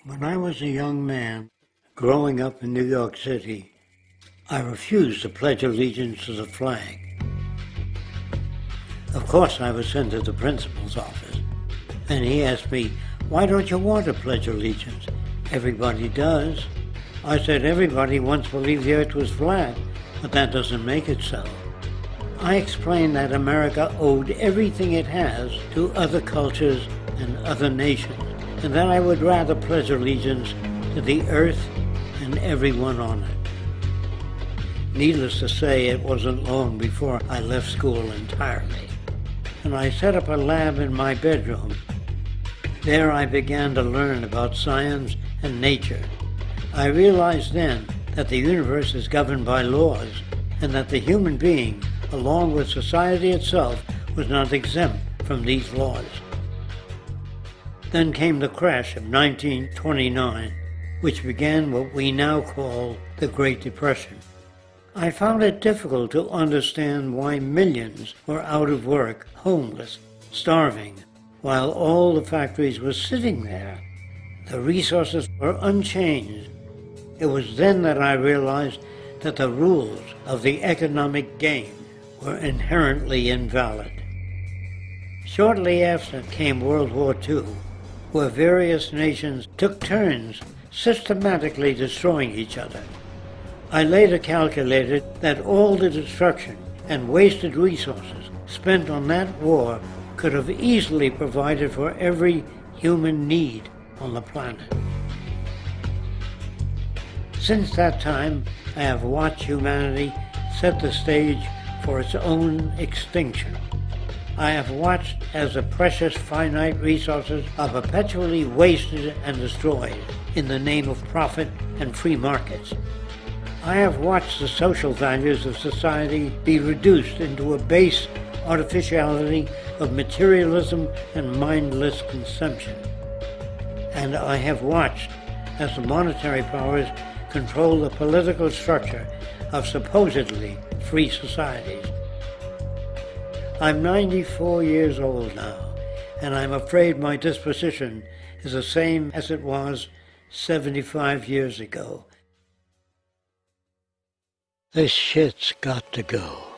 When I was a young man, growing up in New York City, I refused to pledge allegiance to the flag. Of course, I was sent to the principal's office, and he asked me, "Why don't you want to pledge allegiance? Everybody does." I said, "Everybody once believed the earth was flat, but that doesn't make it so." I explained that America owed everything it has to other cultures and other nations, and that I would rather pledge allegiance to the earth and everyone on it. Needless to say, it wasn't long before I left school entirely, and I set up a lab in my bedroom. There I began to learn about science and nature. I realized then that the universe is governed by laws, and that the human being, along with society itself, was not exempt from these laws. Then came the crash of 1929, which began what we now call the Great Depression. I found it difficult to understand why millions were out of work, homeless, starving, while all the factories were sitting there. The resources were unchanged. It was then that I realized that the rules of the economic game were inherently invalid. Shortly after came World War II, where various nations took turns systematically destroying each other. I later calculated that all the destruction and wasted resources spent on that war could have easily provided for every human need on the planet. Since that time, I have watched humanity set the stage for its own extinction. I have watched as the precious finite resources are perpetually wasted and destroyed in the name of profit and free markets. I have watched the social values of society be reduced into a base artificiality of materialism and mindless consumption. And I have watched as the monetary powers control the political structure of supposedly free societies. I'm 94 years old now, and I'm afraid my disposition is the same as it was 75 years ago. This shit's got to go.